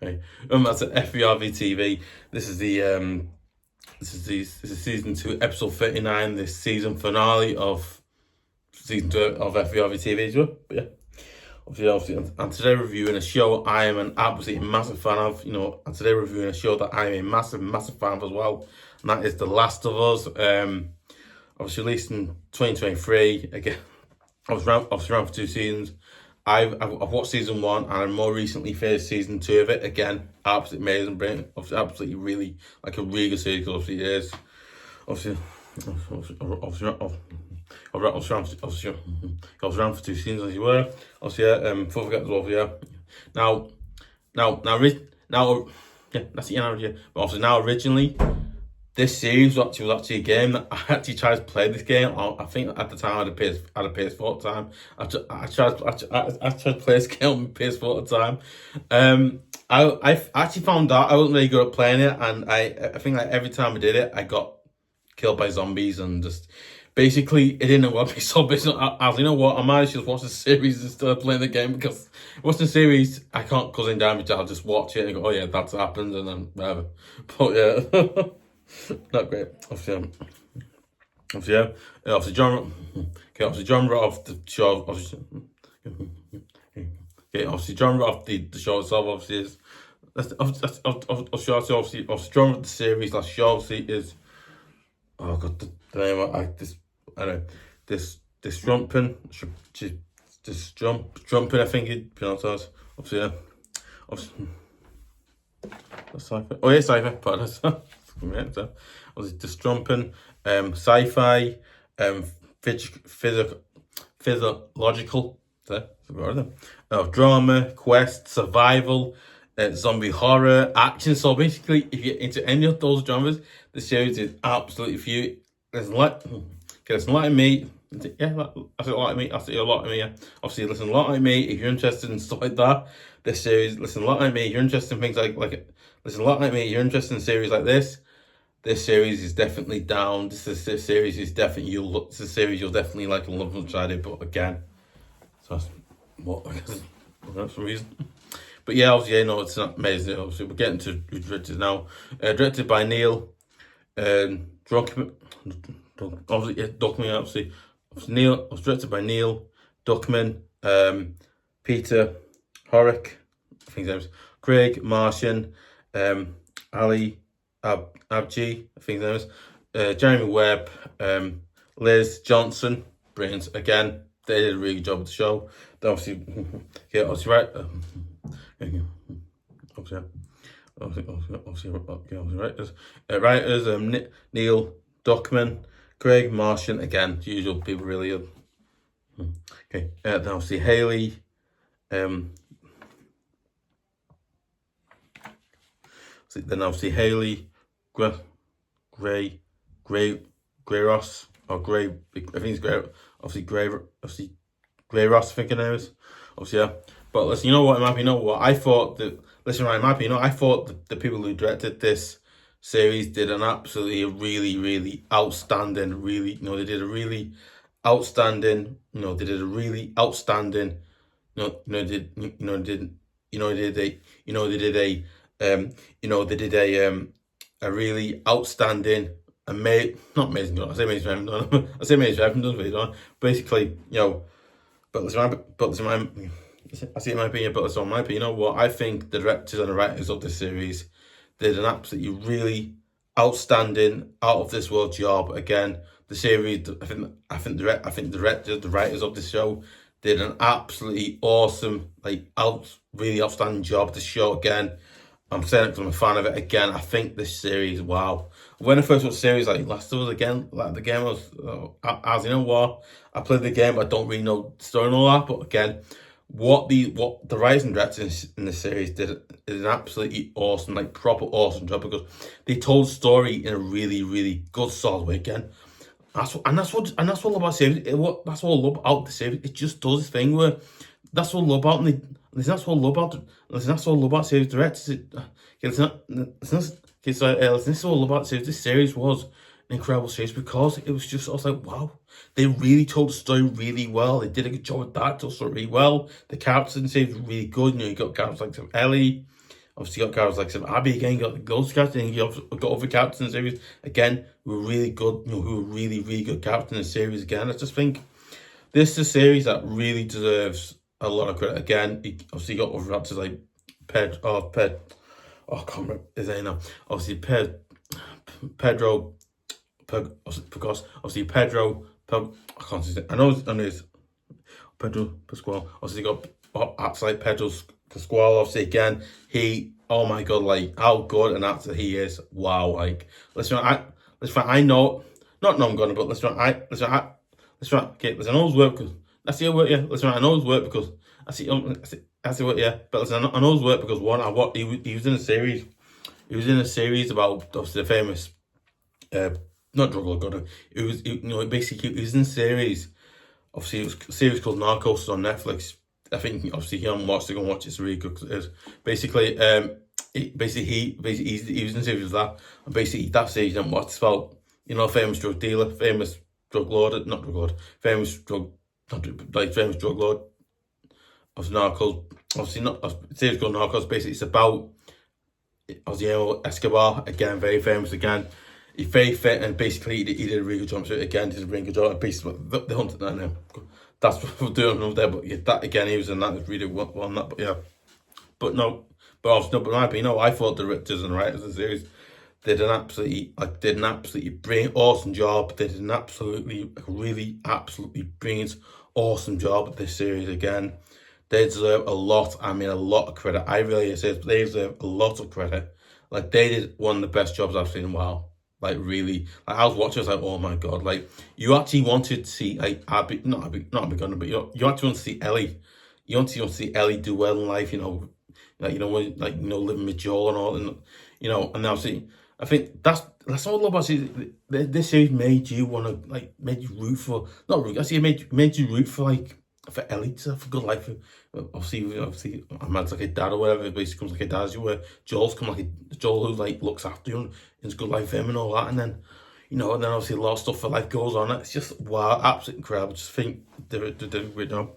Okay. That's at FVRV TV. This is this is season 2, episode 39. This season finale of season 2 of FVRV TV as well. But yeah, obviously, and today reviewing a show I am an absolutely massive fan of. And today reviewing a show that I am a massive fan of as well, and that is The Last of Us. Obviously released in 2023. Again, I was around for 2 seasons. I've watched season 1 and I more recently finished season 2 of it. Again, absolutely amazing, brilliant. Absolutely really like a really good series. Obviously it is. Obviously I was around for 2 seasons as you were. Obviously, before I forget as well, yeah. Now, yeah, that's the end. Yeah. But obviously now originally, this series was actually a game that I actually tried to play this game. I think at the time I had a PS4 at the time. I tried to play this game on my PS4 at the time. I actually found out I wasn't really good at playing it, and I think like every time I did it, I got killed by zombies, and just basically it didn't work me so basically I was, you know what, I might just watch the series instead of playing the game, because watching the series I can't cause any damage. I'll just watch it and go, oh yeah, that's happened, and then whatever. But yeah. Not great. Obviously genre. Okay, obviously genre of the show. Obviously genre of the show itself. Obviously is obviously genre of the series. That show obviously is. Oh god, the name of this. I don't know. This jumping. Jumping. I think it pronounced as. Obviously, yeah. Obviously. Sci-fi. Oh yeah, sci-fi. Pardon. Obviously, just jumping, sci-fi, physiological, drama, quest, survival, zombie horror, action. So basically, if you're into any of those genres, the series is absolutely for you. Listen like me. Yeah, I say a lot of me. Yeah. Obviously, listen a lot like me. If you're interested in stuff like that, this series. Listen a lot like me. If you're interested in things like listen a lot like me. You're interested in series like this. This series is definitely down. This series is definitely you'll definitely like and love and try it. But again, so that's the reason. But yeah, obviously, it's not amazing. Obviously, we're getting to Writters now. Directed by Neil, Druckmann. Obviously, Neil was directed by Neil Druckmann, Peter Horrick, I think his name's Craig Martian, Ali Abbasi, I think his name is, Jeremy Webb, Liza Johnson, brilliant. Again, they did a really good job with the show. They obviously, right. Writers, Neil Druckmann, Craig Martian, again, usual people really good. Okay, then obviously Halley, Halley, Ross, or Gray, I think it's Gray, Gray Ross, I think her name is. Obviously, yeah. But listen, I thought that, I thought that the people who directed this series did an absolutely really outstanding, they did a really outstanding, a really outstanding, not amazing, I say amazing, I haven't done video, basically, but listen, I see in my opinion, but listen, in my opinion, I think the directors and the writers of this series did an absolutely really outstanding, out of this world job. Again, the series, I think the writers of the show did an absolutely awesome, really outstanding job. The show, again, I'm saying it because I'm a fan of it. Again, I think this series, wow. When I first watched the series, Last of Us, again, the game was, I played the game, but I don't really know the story and all that. But again, what the writers and directors in the series did an absolutely awesome, proper awesome job, because they told the story in a really good solid way. Again, that's what I love about the series. That's what I love about the series. It just does this thing where that's what I love about that's what I love about series directors. This is what I love about the series. This series was an incredible series because it was just, I was like, wow, they really told the story really well. They did a good job with that, told the story really well. The characters in the series were really good. You got characters like Ellie, Obviously, you got characters like some Abby again. You got the ghost character, and you got other characters in the series again who were really good. Who were really, really good characters in the series again. I just think this is a series that really deserves a lot of credit. Again, obviously, you got other actors like Pedro. I can't remember his name now. Obviously, Pedro. Obviously, Pedro. I can't say it. I know it's Pedro Pascal. Obviously, you got acts like Pedro Pascal. Obviously, again, oh my god, like how good an actor he is. Wow, like I know, not know I'm gonna, but okay, listen, I know his work because that's the word, yeah. Listen, I know his work because that's the word, yeah. But listen, I know his work because one, he was in a series. He was in a series about obviously the famous, not drug lord, God. It was, basically he was in a series. Obviously, it was a series called Narcos on Netflix. I think obviously you haven't watched it, go and watch it. It's really good. It is basically, he was in a series with that, and basically that series you haven't watched. It's about famous drug dealer, famous drug lord, not drug lord, famous drug lord of Narcos. Obviously, not a series called Narcos. Basically, it's about Escobar again, very famous again. He's very fit, and basically he did a really good job. So again, did a really good job. Basically, the hunter. I know that's what we're doing over there. But yeah, that again, he was in that. It was really well on that. But yeah, but obviously, but in my opinion, I thought the Writters and writers of the series did an absolutely brilliant, awesome job. They did an absolutely brilliant, awesome job at this series again. They deserve a lot of credit. I really say they deserve a lot of credit. Like, they did one of the best jobs I've seen in a while. Like, really. Like, I was watching, I was like, oh my god. Like, you actually wanted to see, like, not Abby Gunner, but you actually want to see Ellie. You want to see Ellie do well in life, living with Joel and all, and obviously, I think that's what I love about it. This series made you want to, made you root for, not root, actually it made you root for, for Ellie to have a good life. Obviously, Ahmad's like a dad or whatever. It basically comes like a dad, as you were. Joel's come like Joel who looks after you and is good life for him and all that. And then, and then obviously a lot of stuff for life goes on. It's just wow, absolutely incredible. I just think they did a great job.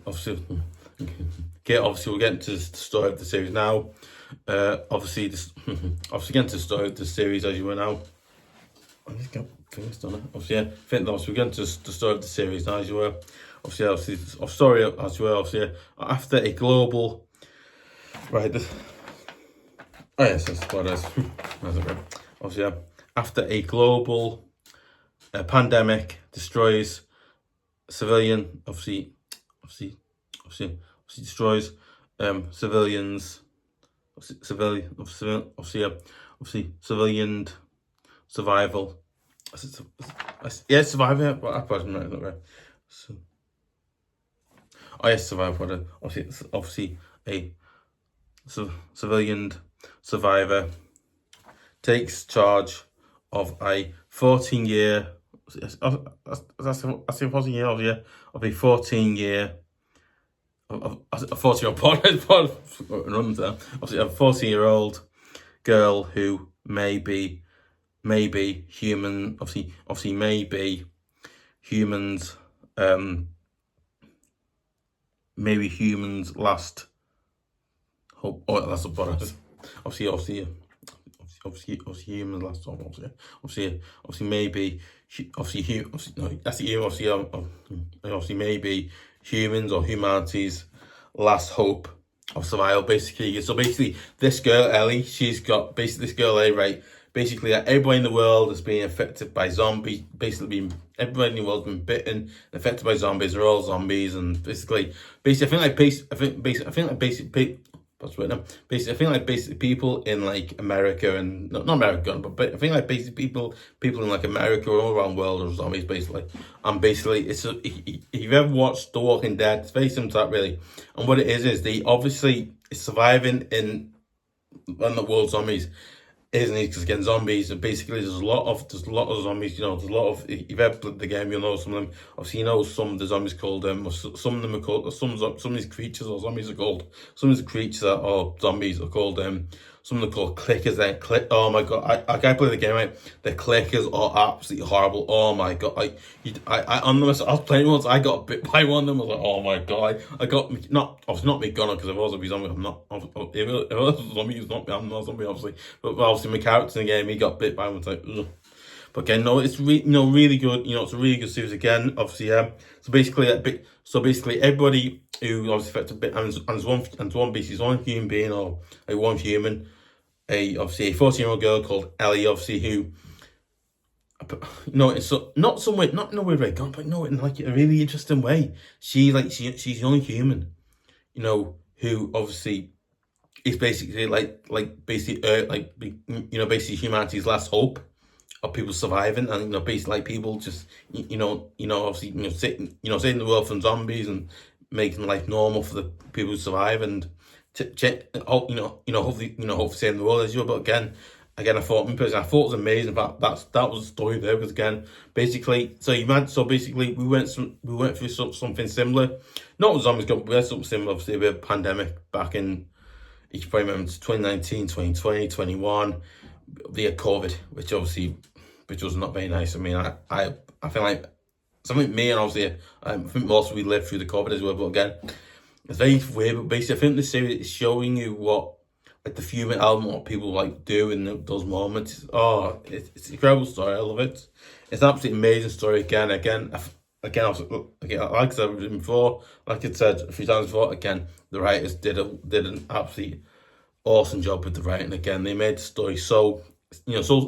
Obviously, we'll get into the story of the series now. Obviously getting to the story of the series as you were now. I just got things done. Obviously, yeah. We're getting to the story of the series now as you were. Obviously, story as well. Obviously, after a global, right? Oh yes, that's what it is. Obviously, after a global pandemic destroys civilian, obviously destroys civilians, civilian survival. Yeah, survival. Well, I wasn't right that way. So, yes, survival. Obviously, a civilian survivor takes charge of a 14-year. That's a 14-year old, yeah, of a 14-year. A 14-year-old obviously a 14-year-old girl who may be human. Obviously may be humans. Maybe humans' last hope. Oh, that's what it is. Obviously humans' last hope. Obviously maybe. Obviously maybe humans or humanity's last hope of survival. So basically, this girl Ellie, right? Basically, everybody in the world is being affected by zombies. Everybody in the world has been bitten and affected by zombies. They're all zombies, and basically, I think basically people in America and not America, but I think basically people in America or all around the world are zombies basically. And basically, if you've ever watched The Walking Dead, it's very similar to that really. And what it is they obviously surviving in the world zombies isn't easy because again zombies, and basically there's a lot of zombies. There's a lot of, if you've ever played the game, you'll know some of them. Obviously, some of the zombies called some of them are called, some of these creatures or zombies are called, some of the creatures that are zombies are called something called clickers. Then oh my god, I can't play the game right. The clickers are absolutely horrible. Oh my god, I on them. I was playing once. I got bit by one of them. I was like, oh my god, I got not me gunner because if I was a zombie, I'm not. If it was a zombie, it's not me. I'm not a zombie, obviously. But obviously, my character in the game, he got bit by one. It's like, ugh. But again, no, it's really good. It's a really good series again. Obviously, So basically, everybody who obviously affected and there's one beast, one human being or one human, obviously a 14-year-old girl called Ellie, obviously who, it's not some way, not in a weird way, but in like a really interesting way. She's the only human, who obviously is basically basically humanity's last hope of people surviving, and basically like people just obviously saving the world from zombies and making life normal for the people who survive, and hopefully saving the world as usual. But again, I thought it was amazing. That was the story there, because again, basically, we went through something similar, not with zombies, but we had something similar. Obviously, we had a pandemic back in, you can probably remember, 2019, 2020, 21. We had COVID, which was not very nice. I mean, I feel like something me and obviously I think most of we lived through the COVID as well. But again, it's very weird. But basically, I think this series is showing you what the human element, what people do in those moments. Oh, it's an incredible story. I love it. It's an absolutely amazing story. Again, like I said before, like I said a few times before. Again, the writers did an absolutely awesome job with the writing. Again, they made the story so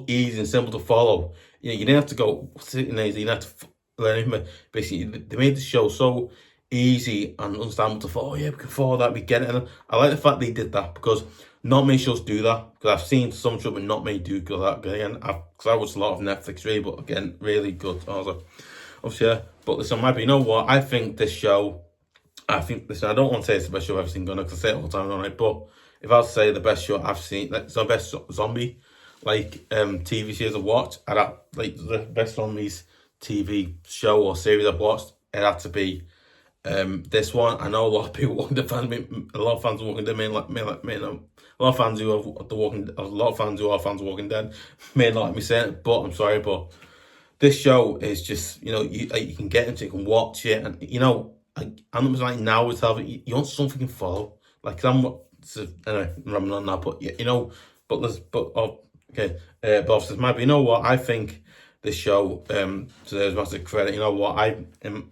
easy and simple to follow. You didn't have to go sitting there. You didn't have to learn anything. Basically, they made the show so easy and understandable to follow. Oh yeah, we can follow that. We get it. And I like the fact they did that, because not many shows do that. Because I've seen some shows, but not many do that. Again, because I watched a lot of Netflix, really, but again, really good. Obviously, yeah. But listen, you know what? I think this show. I don't want to say it's the best show I've ever seen, because I say it all the time, don't I? But if I was to say the best show I've seen, it's the best zombie TV series I've watched, the best zombies TV show or series I've watched, it had to be this one. I know a lot of people, a lot of fans of Walking Dead, a lot of fans who are fans of Walking Dead may not like me saying it, but I'm sorry, but this show is just, you can get into it, you can watch it, and I'm like now with television, you want something you can follow. Anyway, I'm not now, but okay. But obviously, you know what? I think this show deserves massive credit. In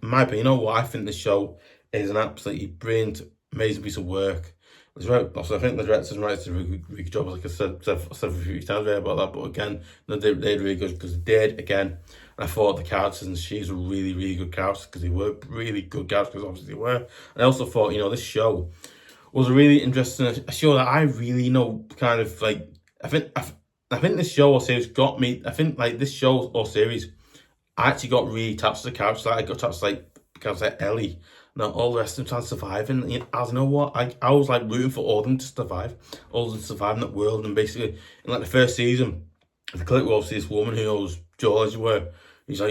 my opinion, I think this show is an absolutely brilliant, amazing piece of work. I think the directors and writers did a really good job. Like I said a few times about that, but again, they did really good, because they did again. And I thought the characters and she's a really, really good character, because they were really good characters, because obviously they were. And I also thought, this show was a really interesting show that I really kind of like. I think this show or series got me. I think this show or series, I actually got really attached to the characters. I got attached to characters like Ellie. Now all the rest of them trying to survive, and I know what, I was rooting for all of them to survive, all of them to survive in that world. And basically, in the first season, the clip was obviously this woman who knows George where he's go,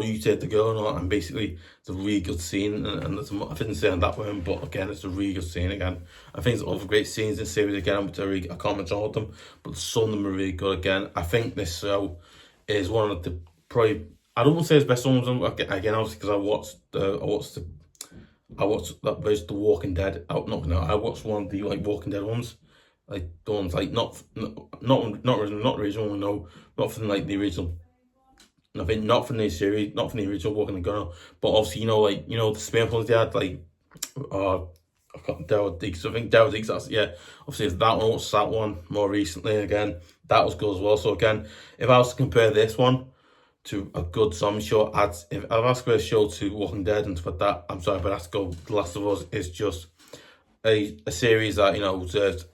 you take the girl, and basically it's a really good scene. And I didn't say on that one, but again, it's a really good scene again. I think there's other great scenes in the series again, which I can't mention all of them, but some of them are really good again. I think this show is one of the probably, I don't want to say it's best ones again, obviously, because I watched that version of The Walking Dead. I watched one of the Walking Dead ones, the ones not original, no, not from the original. I think not from the series, not from the original Walking Dead, but obviously the spin-off ones they had I've got Daryl Diggs. I think Daryl Diggs. Obviously that one. I watched that one more recently. Again, that was good as well. So again, if I was to compare this one to a good zombie show, if I was to compare a show to Walking Dead and stuff like that, I'm sorry, but I have to go. The Last of Us is just a series that deserves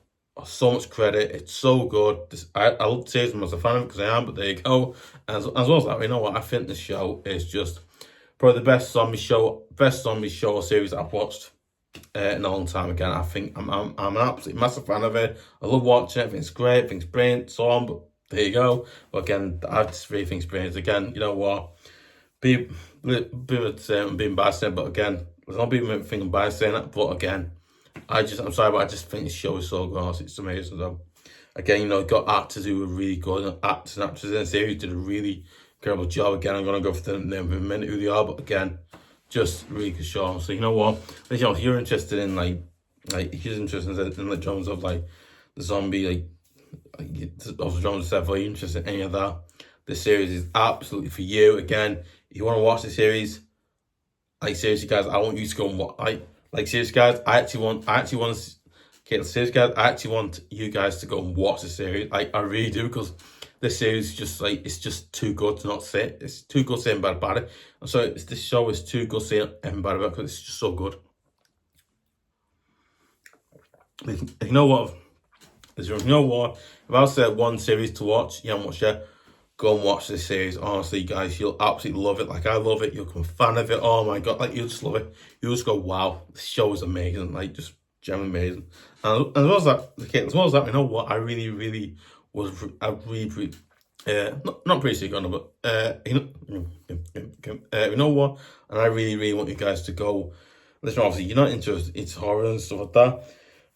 so much credit. It's so good. I love the series. I'm a fan of it because I am. But there you go. As well as that, I think this show is just probably the best zombie show or series that I've watched in a long time. Again, I think I'm an absolutely massive fan of it. I love watching it. I think it's great. I think it's brilliant. So on. But there you go. But again, I just really think it's brilliant. Again, you know what? Being biased, but again, there's not being thinking biased saying that. But again, I'm sorry, but I just think the show is so good. Honestly, it's amazing. So, again, you know, got actors who were really good. Actors and actresses in the series did a really incredible job. Again, I'm going to go for them in a minute who they are, but again, just really good show. So, you know what? You know, if you're interested in, like if you're interested in the genres of, like, the zombie, of the genres Seth, or you're interested in any of that, this series is absolutely for you. Again, if you want to watch the series, like, seriously, guys, I want you to go and watch. Seriously, guys, I actually want you guys to go and watch the series. I really do, because this series is just, like, it's just too good to not say. It's too good to say bad about it. And so this show is too good to say bad about it, because it's just so good. You know what? If I was to one series to watch, go and watch this series. Honestly, guys, you'll absolutely love it. Like, I love it. You'll become a fan of it. Oh my god, like, you'll just love it. You'll just go, wow, this show is amazing. Like, just genuinely amazing. And as well as that, you know what? I really not pretty sick on it, but you know what? And I really want you guys to go. Listen, obviously, you're not interested in horror and stuff like that.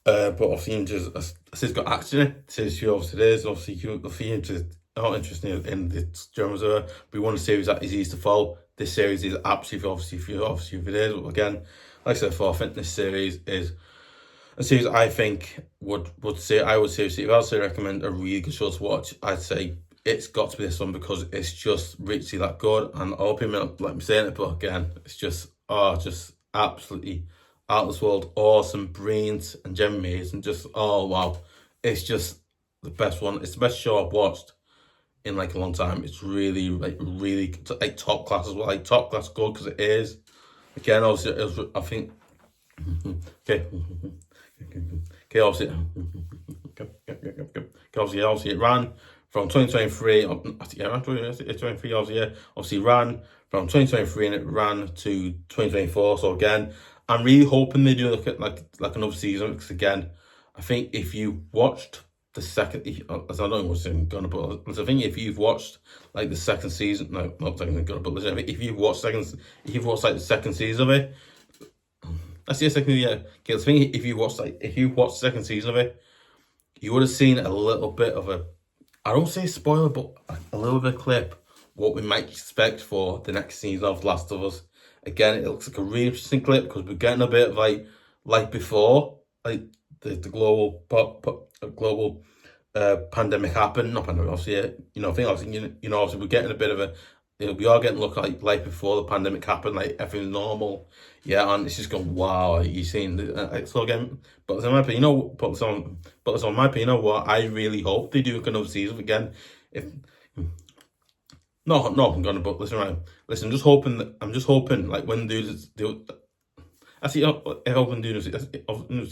But obviously, it's got action in it. It's obviously it is. Obviously, you're interested in the genres. We want a series that is easy to follow. This series is absolutely obviously if it is. But again, like I said before, I think this series is a series I think would seriously, if I was to recommend a really good show to watch, I'd say it's got to be this one, because it's just richly that good. And I hope you might like me saying it, but again, it's just absolutely out of this world, awesome, brilliant, and genuinely amazing. Just, oh wow, it's just the best one. It's the best show I've watched in, like, a long time. It's really, really, like, top class as well. Like, top class good, because it is. Again, obviously, I think. Okay, obviously, it ran from 2023. Obviously ran from 2023 and it ran to 2024. So again, I'm really hoping they do look at like another season, because again, I think if you watched the second, as I don't know what's gonna, but I think if you've watched, like, the second season, no, not second gonna, but listen, if you've watched like the second season of it, that's the second, yeah. Okay, I think if you watched the second season of it, you would have seen a little bit of I don't say spoiler, but a little bit of clip what we might expect for the next season of Last of Us. Again, it looks like a really interesting clip, because we're getting a bit of like before, like, the global pandemic happened. Not pandemic, obviously. I think obviously obviously we're getting a bit of we are getting a look like before the pandemic happened, like everything's normal. Yeah, and it's just going, wow, you seen so again. But in my opinion, my opinion, you know what? I really hope they do another season again. If no, I'm gonna. But listen, I'm just hoping, like, when they do. I see. I hope they do. Obviously hoping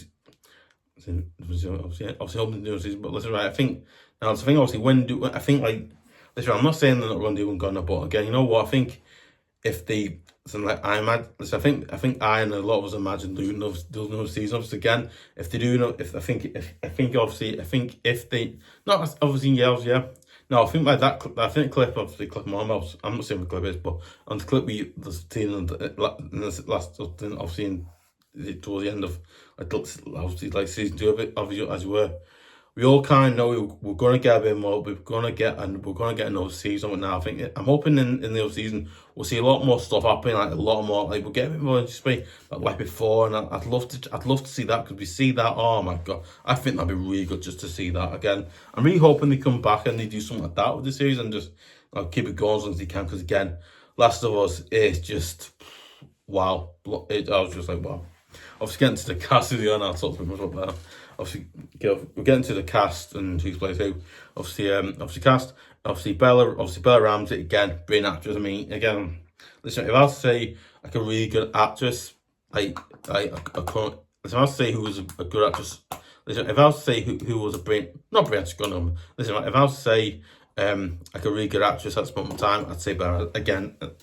to do season. But listen, right. I think obviously listen, I'm not saying they're not going to do one gonna, but again, you know what? I think if they, I think I and a lot of us imagine doing another season. Obviously, again, if they do, if they, not obviously, yeah. No, I think like that. I think clip, obviously, clip my mouse. I'm not saying what the clip is, but on the clip we seen in the last, obviously, towards the end of, obviously, like, season 2 of it, obviously, as you were. We all kind of know we're going to get a bit more. We're going to get another season now. I'm hoping in the other season we'll see a lot more stuff happening, like a lot more. Like, we'll get a bit more anticipate like before, and I'd love to see that, because we see that. Oh my god, I think that'd be really good just to see that again. I'm really hoping they come back and they do something like that with the series and just keep it going as long as they can. Because again, Last of Us is just wow. I was just like, wow. Obviously, getting to the cast of the year, I'll talk about much about that. Obviously, we're getting to the cast and who's played who. Obviously cast. Obviously Bella Ramsey, again, brilliant actress. I mean, again, listen, if I was to say like a really good actress, if I was to say who was a good actress, listen, if I was to say who was not brilliant, listen, if I was to say like a really good actress at this moment in time, I'd say Bella. Again, I'm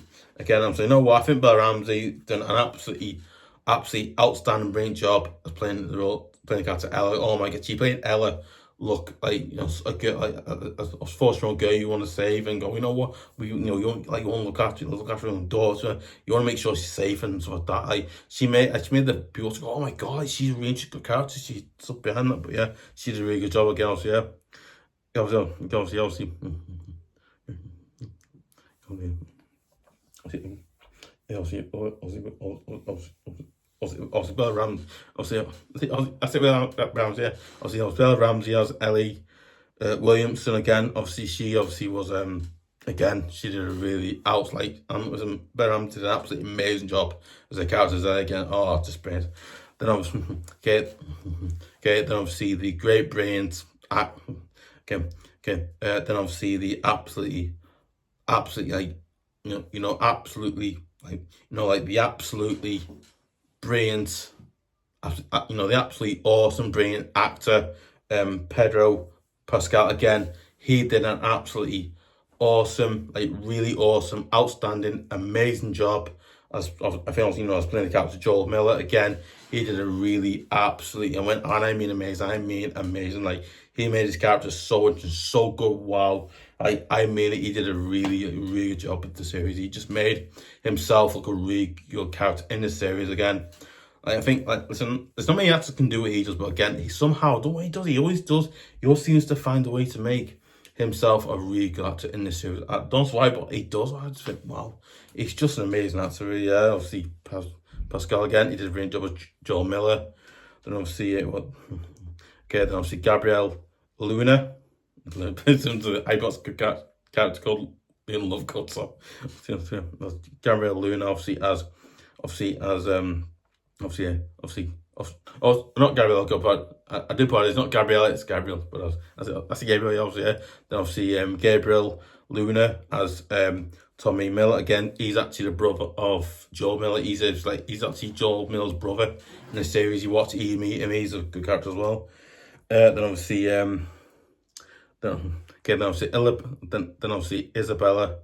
saying, you know what? I think Bella Ramsey done an absolutely outstanding, brilliant job as playing the character Ella. Oh my god, she played Ella look like, you know, a girl, like a 14-year-old girl you want to save, and go, you know what, you know, you want to look after your own daughter. You want to make sure she's safe and stuff like that. Like she made the people go, oh my god, she's a really good character. She's up behind that, but yeah, she did a really good job again. Also, yeah, obviously. Obviously, Bella Ramsey. Bella Ramsey as Ellie Williamson again. Obviously, she was again. She did a really Bella Ramsey did an absolutely amazing job as a character there again. Oh, just brilliant. Then obviously, then obviously the great brilliant act. Then obviously the absolutely like absolutely like the absolutely brilliant, the absolutely awesome, brilliant actor, Pedro Pascal again. He did an absolutely awesome, like really awesome, outstanding, amazing job. As I think, I was playing the character Joel Miller again. He did a really absolutely, I mean amazing. Like he made his character so good. Wow. I mean it. He did a really good job with the series. He just made himself look a really good character in the series again. I think, listen, there's not many actors can do what he does, but again, he somehow, the way he does, he always seems to find a way to make himself a really good actor in this series. I don't know why, but he does. I just think, wow, he's just an amazing actor. Really. Yeah, obviously Pascal again, he did a brilliant job with Joel Miller. Then obviously, then obviously Garbriel Luna. I got a good character called in Love Cut, so Garbriel Luna obviously as not Gabriel, but I do apologize. It's not Gabriel, it's Gabriel. But that's Gabriel, obviously. Yeah. Then obviously Gabriel Luna as Tommy Miller again. He's actually the brother of Joel Miller. He's actually Joel Miller's brother in the series you watch. You meet him. He's a good character as well. Then obviously then obviously Isabella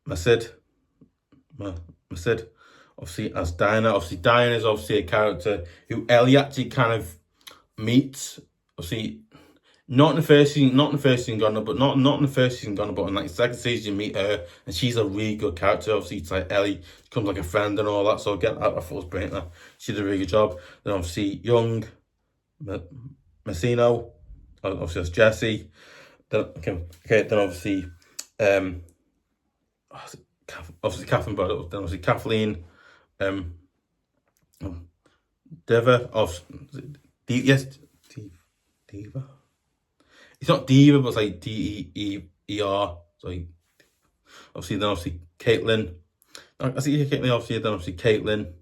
merced. Obviously as Dina. Obviously Dina is obviously a character who Ellie actually kind of meets. Obviously not in the first season Gone, but not in the first season Gone, but in like the second season you meet her, and she's a really good character. Obviously it's like Ellie becomes like a friend and all that. So again, I thought it was brilliant. That she did a really good job. Then obviously young Mazino, obviously that's Jesse. Then obviously Catherine, but then obviously Kathleen. Diva of Diva. It's not Diva, but it's like Deer. So obviously Caitlin. I see Caitlin. Obviously Caitlin.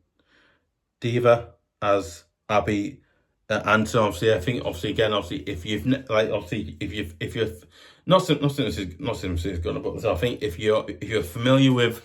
Diva as Abby. And so obviously, I think if you've not saying this is gonna, but I think if you're familiar with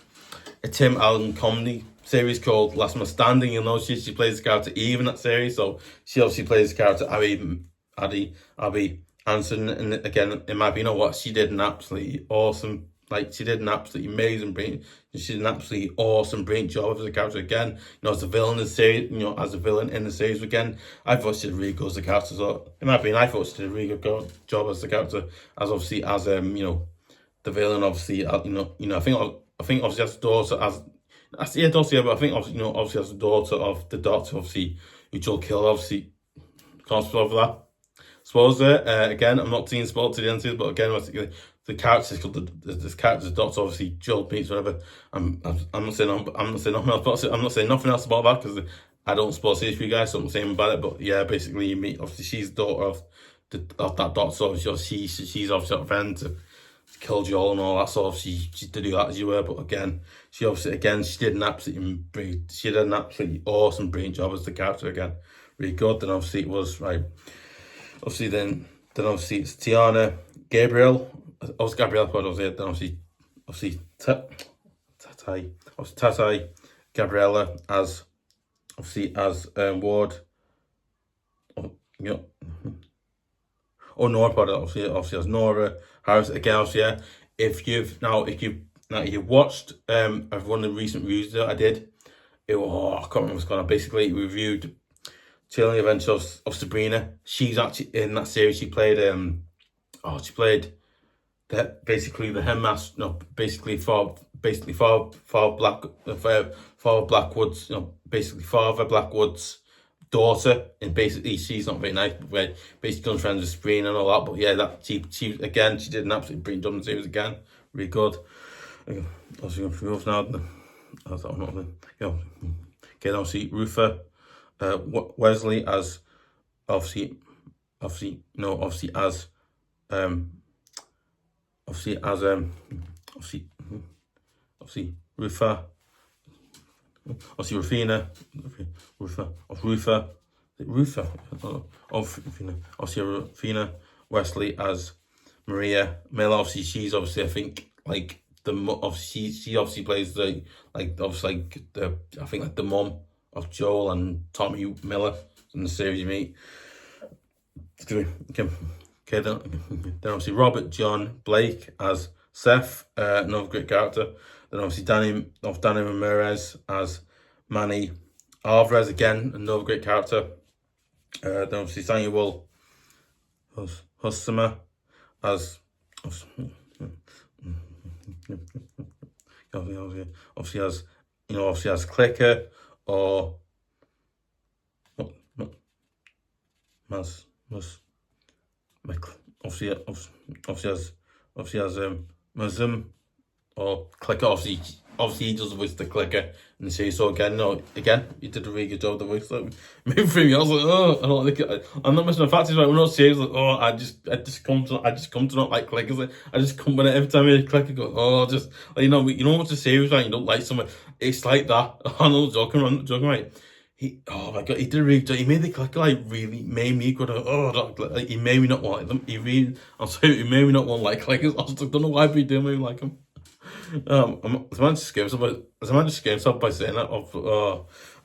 a Tim Allen comedy series called Last Man Standing, you'll know she plays the character Eve in that series. So she obviously plays the character Abby Anson, and again, it might be, you know what, she did an absolutely awesome, she did an absolutely amazing, brilliant. She did an absolutely awesome, brilliant job as a character again. As a villain in the series, as a villain in the series again. I thought she did really good as a character. So in my opinion, I thought she did a really good job as the character, as the villain. Obviously, I think obviously as a daughter, but I think obviously as the daughter of the doctor, obviously who Joel killed. Obviously, can't spoil for that. Suppose again, I'm not seeing spoiled to the end, but again, the character's called this character's doctor. Obviously, Joel meets whatever. I'm not saying nothing else about that because I don't spoil series for you guys, so I'm not saying about it. But yeah, basically, you meet, obviously she's the daughter of that doctor. So obviously, she's obviously got a friend to kill Joel and all that. So obviously, she did do that as you were. But again, she did an absolutely awesome, brilliant job as the character again. Really good. Then obviously it was right. Obviously then obviously it's Tiana, Gabriel. Gabriel, then obviously Tatai, Gabriella as Ward. Nora, obviously as Nora Harris again. Obviously, yeah. If you've watched one of the recent reviews that I did, I can't remember what's called. I basically reviewed Chilling Adventures of Sabrina. She's actually in that series. She played basically the headmaster. No, basically for Blackwood's. Basically Father Blackwood's daughter, and basically she's not very nice, but basically friends with Sabrina and all that. But yeah, that she did an absolutely brilliant job in the series again. Really good. Also going through now. That's that one. Okay, obviously Ruther Wesley as obviously as Ruther. Obviously Rufina Wesley as Maria Miller. Obviously she's obviously, I think, like she obviously plays the I think like the mum of Joel and Tommy Miller in the series you meet. Okay, then obviously Robert John Blake as Seth, another great character. Then obviously Danny Ramirez as Manny Alvarez, again another great character. Then obviously Samuel hoeksema as obviously as Clicker, or obviously as mazin, or Clicker. Obviously he does voice the Clicker in the series. So again, he did a really good job of the voice. Like, maybe for me, I was like, oh, I don't like it. I'm not missing my facts. Like, we're not serious. Like, oh, I just come to not like Clickers. Like, I just come when every time I hear Clicker, go, oh, just like, you know what's the series like? You don't like someone. It's like that. I'm not joking, right? Oh my god, he did a really good job. He made the Clicker like really made me go, like, he made me not like them. He made me not want to like Clickers. I was like, don't know why we do maybe like him. As a man just scared himself by saying that.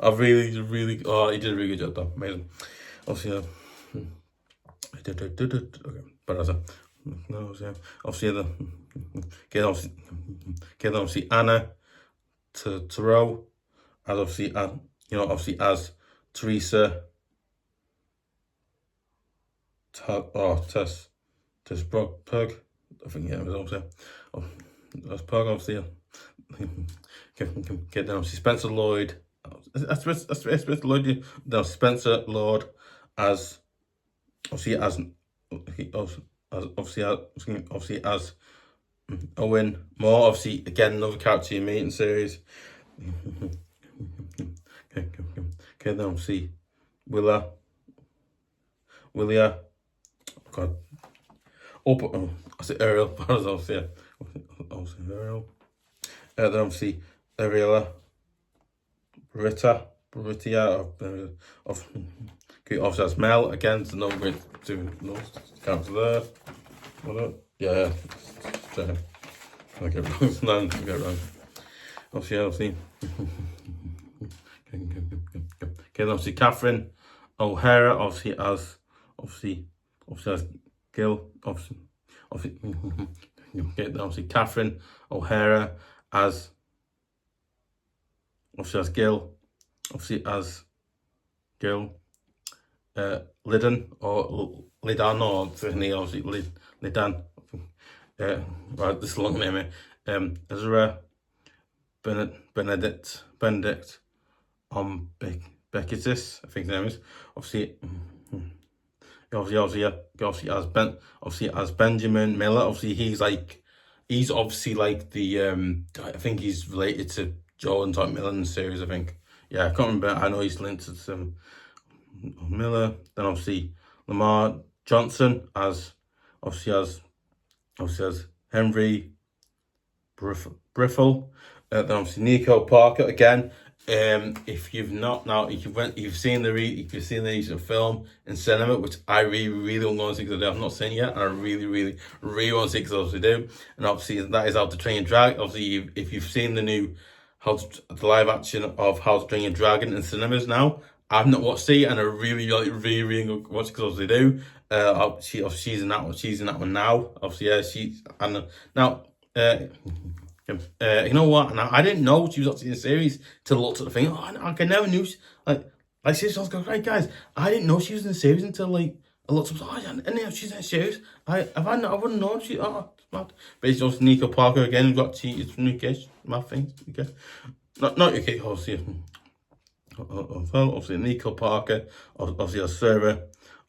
I really, he did a really good job though. Amazing. Obviously, obviously Anna Taro, as obviously as Teresa. Tess Burke. I think it was also. That's Pug, obviously. Then obviously Spencer Lloyd. No, Spencer Lord as obviously as Owen Moore. Obviously, again another character you meet in series. Then obviously Willia. God. I say Ariel. Obviously Ariel. Then obviously Ariella Britta obviously as Mel, again. It's another great character there. Yeah. I get wrong. I get wrong. Obviously. Then obviously Catherine O'Hara, obviously as Gil, obviously Catherine O'Hara as Gil, Lidan or obviously Lidan. Right, this is a long name. Ezra Benedict Becketis, I think his name is. Obviously as Benjamin Miller. Obviously he's obviously like the I think he's related to Joel and Tom Miller in the series, I think. Yeah, I can't remember. I know he's linked to some Miller. Then obviously Lamar Johnson as Henry Briffle. Then obviously Nico Parker again. If you've seen the recent film in cinema, which I really don't want to see because I've not seen it yet, and I really want to see because I obviously do, and obviously that is How to Train Your Dragon. Obviously, if you've seen the new the live action of How to Train Your Dragon in cinemas now, I've not watched it, and I really going to watch it because obviously do. She's in that one. She's in that one now. Obviously, yeah, she's and now. You know what? Now I didn't know she was actually in the series till I looked at the thing. I never knew. Like, seriously, I was going, right, guys, I didn't know she was in the series until, like, a lot of times, oh, yeah, she's in the series. I wouldn't know. It's mad. But it's just Nico Parker again, who got cheated from UK. Mad thing, okay. Not UK, obviously. Obviously, Nico Parker, obviously, Sarah.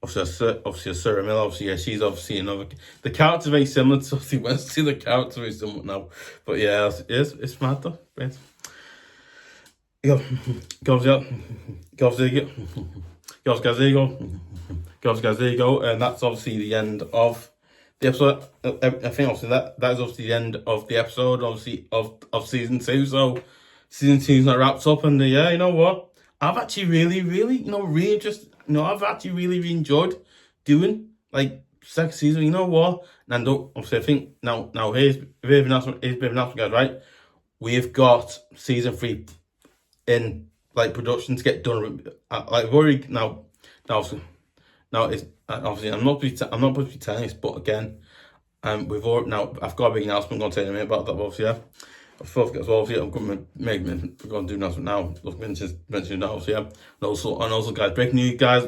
Obviously, Sarah Miller, obviously, yeah, she's obviously another. The character's very similar to obviously Wesley, the character is somewhat now. But yeah, it's mad though. Right. Goes, there you go. And that's obviously the end of the episode. I think obviously that is obviously the end of the episode, obviously, of season 2. So season 2's not wrapped up, and yeah, you know what? I've actually really, I've actually really enjoyed doing like second season. You know what? And obviously, I think now here's a bit of an announcement, guys. Right, we've got season 3 in like production to get done. Like we've already now it's obviously I'm not supposed to be telling this, but again, we've already now I've got a big announcement. I'm going to tell you in a minute about that. Obviously, yeah. I forgot as well. Obviously, I'm going to do an announcement now. Look, mention that. Obviously, yeah. And also, guys, breaking news, guys.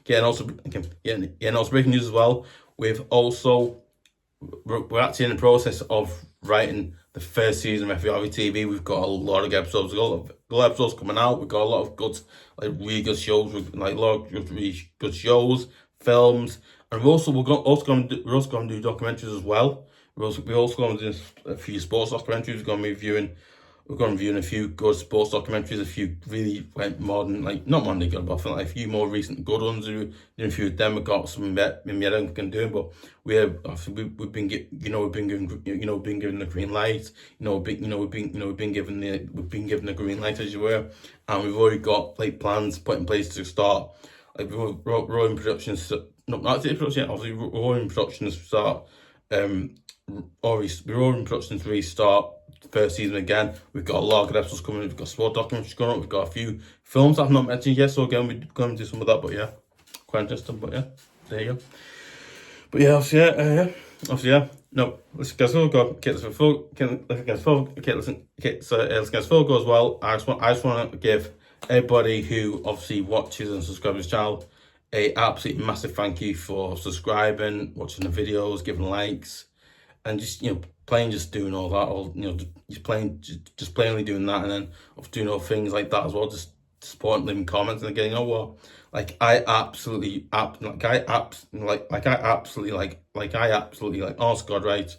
Breaking news as well. We're actually in the process of writing the first season of FVRV TV. We've got a lot of episodes. We've got a lot of episodes coming out. We've got a lot of good, like really good shows. Like a lot of really good shows, films, and we're also going to do documentaries as well. We're also going to do a few sports documentaries. We're going to be reviewing a few good sports documentaries, a few really like modern, like not modern good, but I feel like a few more recent good ones. Doing a few of them. We've got some that maybe I don't can do, but we've been given the green light. We've been given the green light, as you were, and we've already got like plans put in place to start. Like we're in productions. Not in production yet. Obviously, we're in productions to start. We're in production to restart first season again. We've got a lot of good episodes coming. We've got sport documentaries going on. We've got a few films I've not mentioned yet. So again, we're going to do some of that. But yeah, quite interesting. But yeah, there you go. But yeah, obviously, yeah. No, let's get full go. Let's get full go as well. I just want to give everybody who obviously watches and subscribes to this channel a absolutely massive thank you for subscribing, watching the videos, giving likes, and just just doing all that, or just plainly doing that, and then doing all things like that as well, just supporting, leaving comments, and again, you know what? Like I absolutely, honest God, right?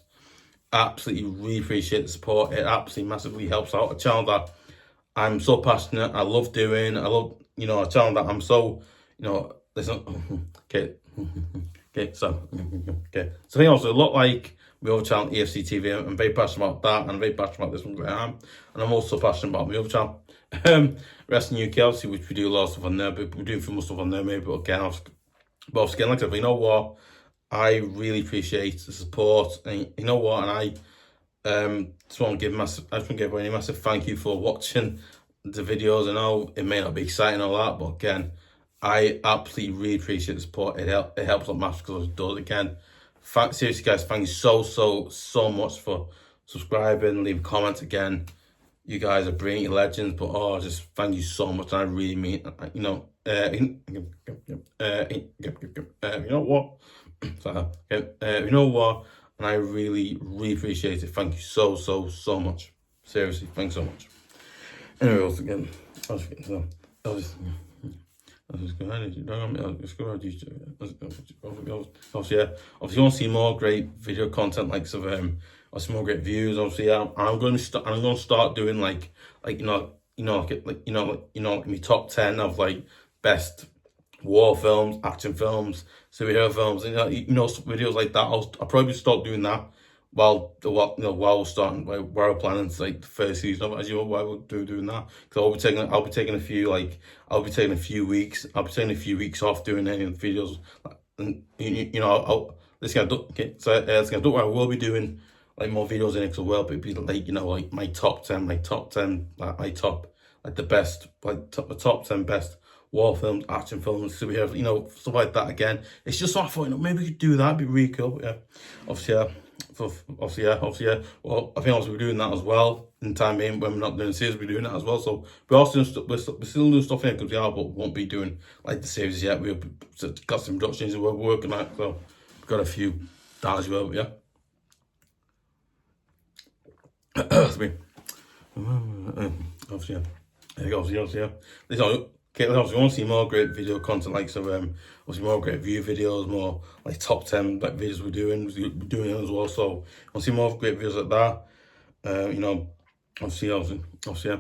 Absolutely really appreciate the support. It absolutely massively helps out a channel that I'm so passionate. I love doing. I love a channel that I'm so listen. Okay. So I think also a lot like my other channel, EFC TV. I'm very passionate about that, and I'm very passionate about this one, and I'm also passionate about my other channel, Wrestling UK, obviously, which we do a lot of stuff on there, but we do film stuff on there, maybe. But again, like I said, you know what? I really appreciate the support, and you know what? And I just want to give everybody a massive thank you for watching the videos. I know it may not be exciting or all that, but again, I absolutely really appreciate the support. It helps a lot massive because it does. Again, seriously, guys, thank you so much for subscribing, leaving comments. Again, you guys are brilliant, legends. But just thank you so much. And I really mean, you know what? You know what? And I really appreciate it. Thank you so much. Seriously, thanks so much. Anyway, again, obviously, you want to see more great video content, like some more great views. Obviously, I'm going to start doing like my top 10 of like best war films, action films, superhero films, and videos like that. I'll probably start doing that while we're starting, while we're planning like the first season of it, as you know, while we're doing that, because I'll be taking a few weeks off doing any videos, and I will be doing like more videos in it, because I will be like my top 10, the top 10 best war films, action films, superheroes, stuff like that. Again, it's just so I thought, maybe we could do that. It'd be really cool. But yeah, obviously, obviously. Well, I think also we're doing that as well in time being when we're not doing series. We're doing that as well. So we're also doing we're still doing stuff here because we are, but we won't be doing like the series yet. We've got some productions that we're working on, so we've got a few down as well. But yeah. Obviously, yeah. There you go. Obviously, yeah. Okay, obviously, we want to see more great video content, like so. Obviously, more great view videos, more like top 10 like videos we're doing it as well. So, we'll see more great videos like that. You know, obviously, yeah.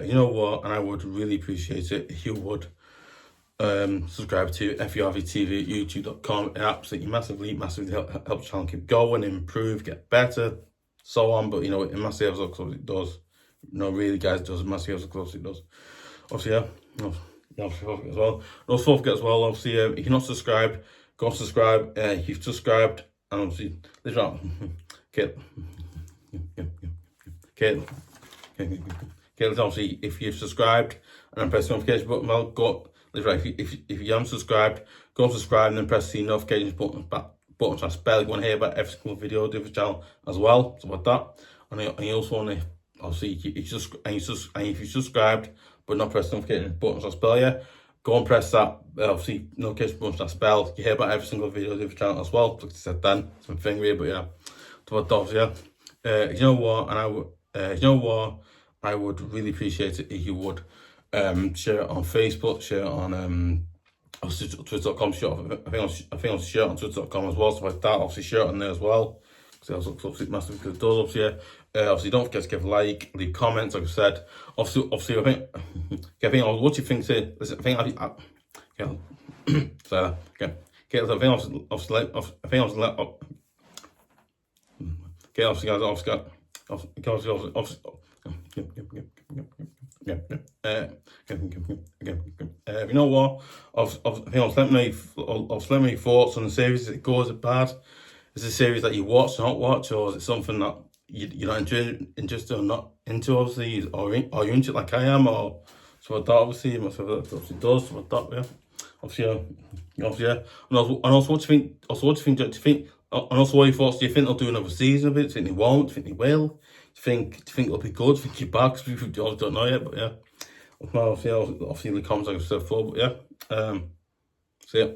You know what? And I would really appreciate it if you would subscribe to FVRV TV at YouTube.com. It absolutely massively helps the channel keep going, improve, get better, so on. But you know, it massively helps us, it does. No, really, guys, it does massively helps us, it does. Obviously, yeah. Obviously, as well. Don't forget as well. Obviously, if you're not subscribed, go and subscribe. If you've subscribed, and obviously, this right. Okay. Obviously, if you've subscribed and then press the notification button, well, go. Right. If you haven't subscribed, go and subscribe and then press the notifications button. Press bell. You want to hear about every single video I do for the channel as well. So about that, and you also want to obviously if you subscribed but not press the notification button slash bell, yeah, go and press that obviously notification button slash bell. You hear about every single video I do for the channel as well. Like I said then, it's my thing here, but yeah. So about that, yeah. You know what, and I would really appreciate it if you would share it on Facebook, share it on Twitter.com, I think I'll share it on Twitter.com as well. So like that, obviously share it on there as well. Because that's obviously massive because it does, obviously, yeah. Obviously, don't forget to give a like, leave comments, like I said. Obviously, I think what you think to, listen, I think so, okay. Okay, I think obviously, you know what? I think I'll let me thoughts on the series. Is it good? Is it bad? Is it a series that you watch or not watch, or is it something that you're not interested or not into? Obviously, or are you into it like I am, or so that obviously does. So that, yeah. Obviously, yeah. And also, what do you think? Do you think? And also, what are your thoughts? Do you think they'll do another season of it? Do you think they won't? Do you think they will? Do you think it'll be good? Do you think you're back? Because we don't know yet, but yeah. Obviously, the comments like I said before, but yeah. So yeah.